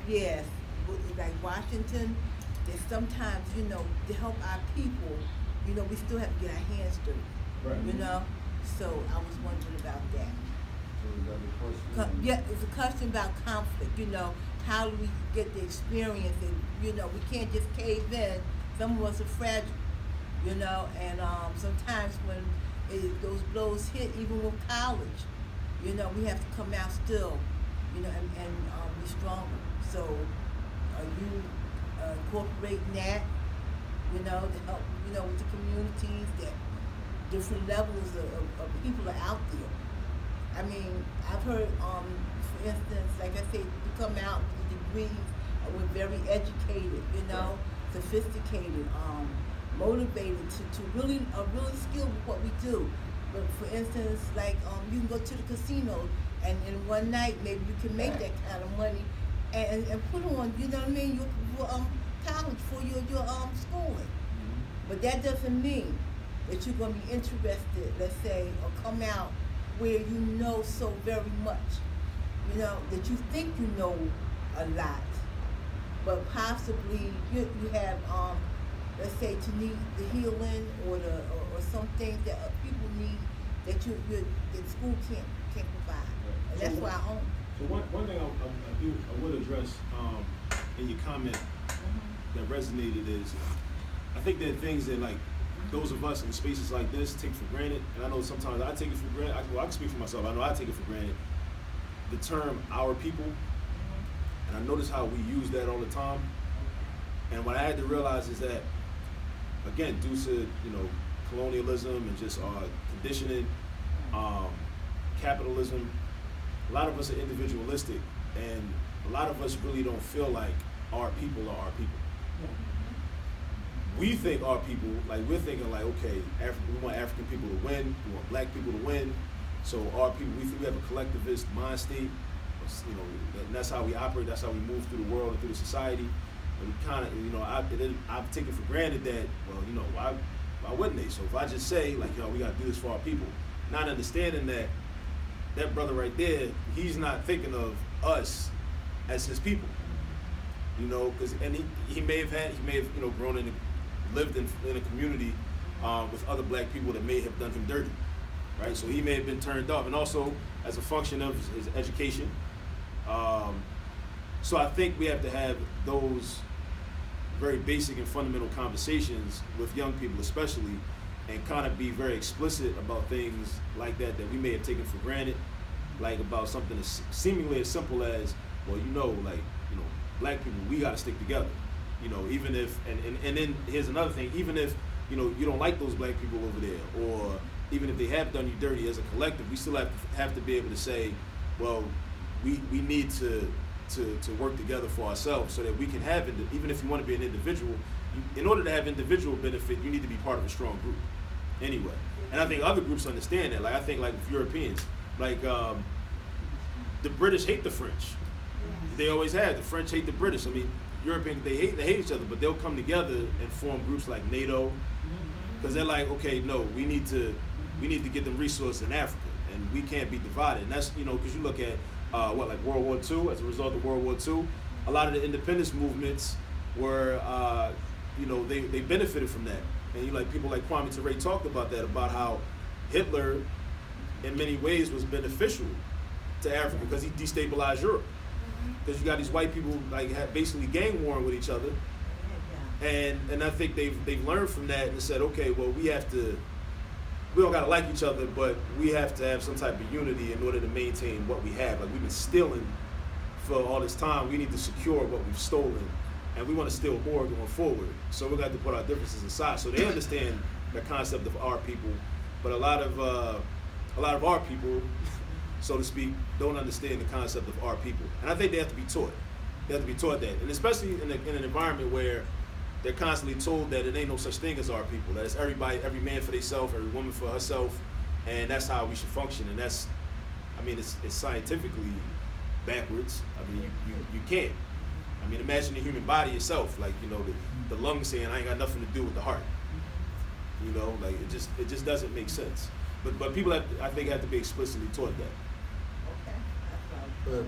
Yes, like Washington, that sometimes, to help our people, we still have to get our hands dirty, Right. you know? So I was wondering about that. So is that the question? Yeah, it's a question about conflict, how do we get the experience and, we can't just cave in. Some of us are fragile, and sometimes when those blows hit, even with college, we have to come out still, and be stronger. So are you incorporating that, to help, with the communities that different levels of people are out there? I mean, I've heard, for instance, like I say, we come out with degrees, we're very educated, sophisticated, motivated to really skilled with what we do. But for instance, like you can go to the casino and in one night maybe you can make that kind of money and put on, your college for your schooling. But that doesn't mean that you're going to be interested, let's say, or come out where you know so very much, that you think you know a lot, but possibly you have, let's say, to need the healing or some things that people need that that school can't provide, and that's why I own. So one thing I would address in your comment that resonated is, I think there are things that like those of us in spaces like this take for granted, and I know sometimes I take it for granted. I can speak for myself. I know I take it for granted. The term "our people," and I notice how we use that all the time. And what I had to realize is that, again, due to colonialism and just our conditioning, capitalism, a lot of us are individualistic, and a lot of us really don't feel like our people are our people. We think our people, like we're thinking like, okay, we want African people to win, we want black people to win, so our people, we think we have a collectivist mind state, and that's how we operate, that's how we move through the world and through the society. And we kind of, I've taken for granted that, well, why wouldn't they? So if I just say, like, we got to do this for our people, not understanding that brother right there, he's not thinking of us as his people, because he may have grown in lived in a community with other black people that may have done him dirty, right? So he may have been turned off, and also as a function of his education. So I think we have to have those very basic and fundamental conversations with young people especially, and kind of be very explicit about things like that we may have taken for granted, like about something as seemingly as simple as, well, black people, we got to stick together. Even if, and then here's another thing, even if, you don't like those black people over there, or even if they have done you dirty as a collective, we still have to be able to say, well, we need to work together for ourselves so that we can have, even if you want to be an individual, in order to have individual benefit, you need to be part of a strong group anyway. And I think other groups understand that. Like, I think like with Europeans, like the British hate the French. They always have. The French hate the British. I mean, Europeans, they hate each other, but they'll come together and form groups like NATO, because they're like, okay, no, we need to get them resources in Africa, and we can't be divided. And that's, because you look at like World War II. As a result of World War II, a lot of the independence movements were, they benefited from that. And like people like Kwame Ture talked about that, about how Hitler, in many ways, was beneficial to Africa because he destabilized Europe. Because you got these white people like basically gang warring with each other, and I think they've learned from that and said, okay, well, we don't gotta like each other, but we have to have some type of unity in order to maintain what we have. Like, we've been stealing for all this time. We need to secure what we've stolen, and we want to steal more going forward. So we're going to have to put our differences aside. So they understand the concept of our people, but a lot of our people, so to speak, don't understand the concept of our people. And I think they have to be taught. They have to be taught that, and especially in an environment where they're constantly told that it ain't no such thing as our people, that it's everybody, every man for themselves, every woman for herself, and that's how we should function. And that's, I mean, it's scientifically backwards. I mean, you can't. I mean, imagine the human body itself, like, the lungs saying, I ain't got nothing to do with the heart. Like, it just doesn't make sense. But people I think have to be explicitly taught that. Okay.